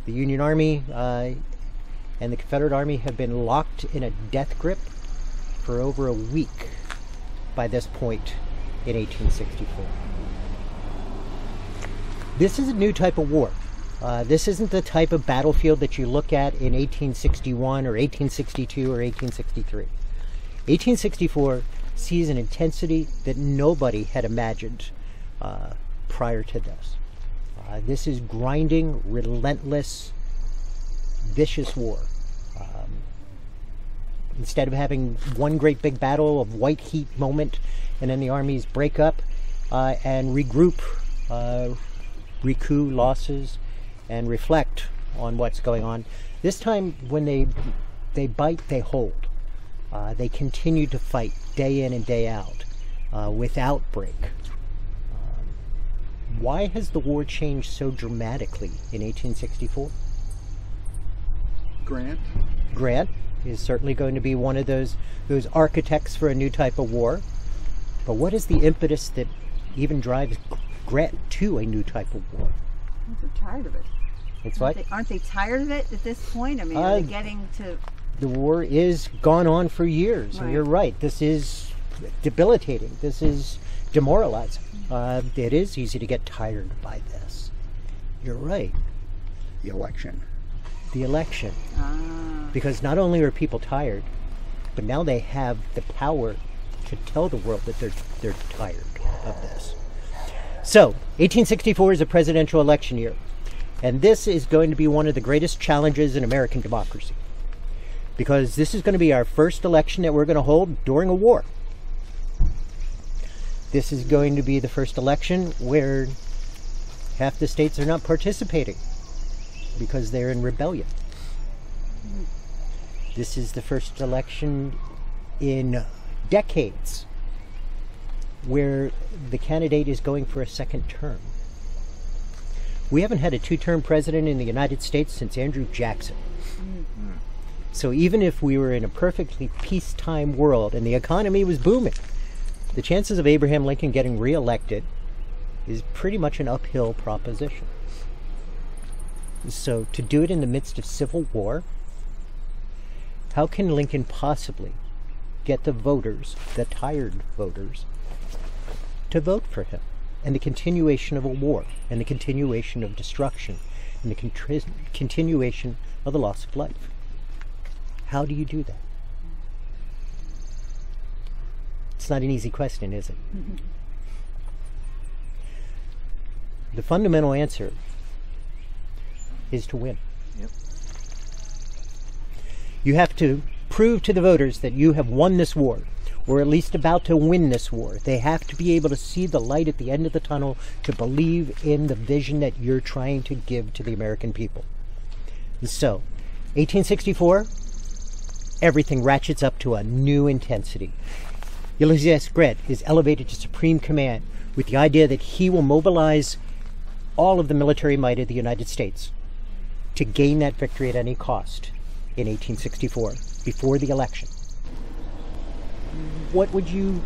The Union Army and the Confederate Army have been locked in a death grip for over a week by this point in 1864. This is a new type of war. This isn't the type of battlefield that you look at in 1861 or 1862 or 1863. 1864 sees an intensity that nobody had imagined prior to this. This is grinding, relentless, vicious war. Instead of having one great big battle of white heat moment and then the armies break up and regroup, recoup losses, and reflect on what's going on, this time when they bite, they hold. They continue to fight day in and day out without break. Why has the war changed so dramatically in 1864? Grant is certainly going to be one of those architects for a new type of war. But what is the impetus that even drives Grant to a new type of war? They're tired of it. It's what? Aren't they tired of it at this point? I mean, are they getting to... The war is gone on for years, Right. and you're right. This is debilitating. This is demoralizing. It is easy to get tired by this. You're right. The election. The election. Because not only are people tired, but now they have the power to tell the world that they're tired of this. So, 1864 is a presidential election year, and this is going to be one of the greatest challenges in American democracy, because this is going to be our first election that we're going to hold during a war. This is going to be the first election where half the states are not participating because they're in rebellion. This is the first election in decades where the candidate is going for a second term. We haven't had a two-term president in the United States since Andrew Jackson. So even if we were in a perfectly peacetime world and the economy was booming, the chances of Abraham Lincoln getting reelected is pretty much an uphill proposition. So to do it in the midst of civil war, how can Lincoln possibly get the voters, the tired voters, to vote for him? And the continuation of a war, and the continuation of destruction, and the continuation of the loss of life. How do you do that? It's not an easy question, is it? The fundamental answer is to win. Yep. You have to prove to the voters that you have won this war, or at least about to win this war. They have to be able to see the light at the end of the tunnel, to believe in the vision that you're trying to give to the American people. So, 1864, everything ratchets up to a new intensity. Ulysses Grant is elevated to supreme command with the idea that he will mobilize all of the military might of the United States to gain that victory at any cost in 1864, before the election. What would you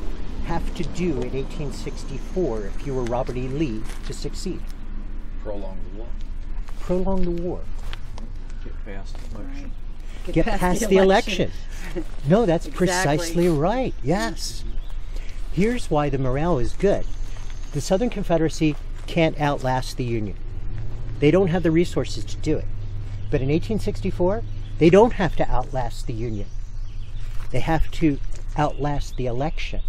have to do in 1864 if you were Robert E. Lee to succeed? Prolong the war. Prolong the war. Get past the election. Get past the election. No, that's Exactly. precisely right. Yes. Here's why the morale is good. The Southern Confederacy can't outlast the Union. They don't have the resources to do it. But in 1864, they don't have to outlast the Union. They have to outlast the election.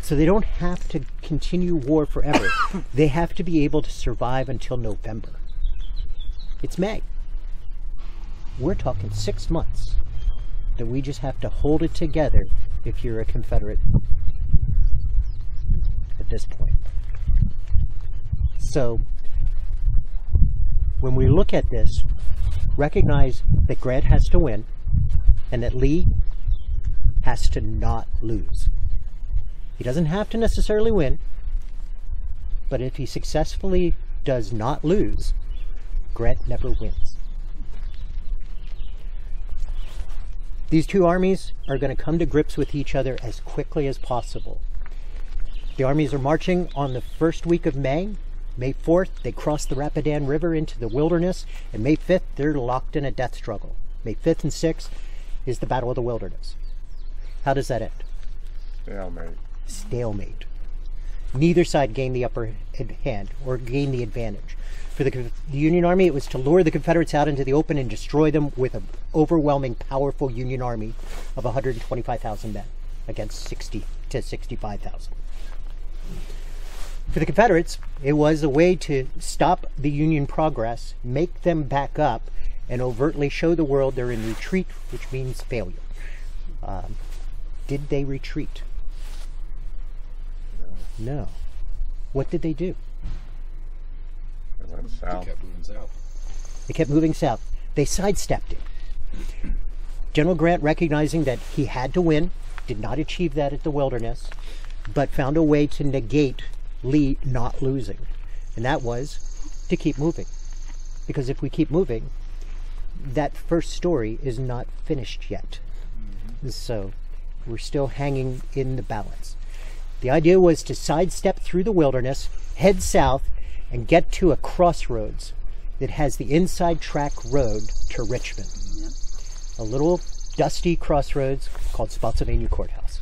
So they don't have to continue war forever. They have to be able to survive until November. It's May. We're talking 6 months that we just have to hold it together if you're a Confederate at this point. So when we look at this, recognize that Grant has to win and that Lee has to not lose. He doesn't have to necessarily win, but if he successfully does not lose, Grant never wins. These two armies are going to come to grips with each other as quickly as possible. The armies are marching on the first week of May, May 4th, they cross the Rapidan River into the wilderness, and May 5th, they're locked in a death struggle. May 5th and 6th is the Battle of the Wilderness. How does that end? Stalemate. Stalemate. Neither side gained the upper hand or gained the advantage. For the Union Army, it was to lure the Confederates out into the open and destroy them with an overwhelming, powerful Union Army of 125,000 men against 60 to 65,000. For the Confederates, it was a way to stop the Union progress, make them back up, and overtly show the world they're in retreat, which means failure. Did they retreat? No. What did they do? They went south. They kept moving south. They kept moving south. They sidestepped it. General Grant, recognizing that he had to win, did not achieve that at the Wilderness, but found a way to negate Lee not losing. And that was to keep moving. Because if we keep moving, that first story is not finished yet. So we're still hanging in the balance. The idea was to sidestep through the Wilderness, head south, and get to a crossroads that has the inside track road to Richmond. Yep. A little dusty crossroads called Spotsylvania Courthouse.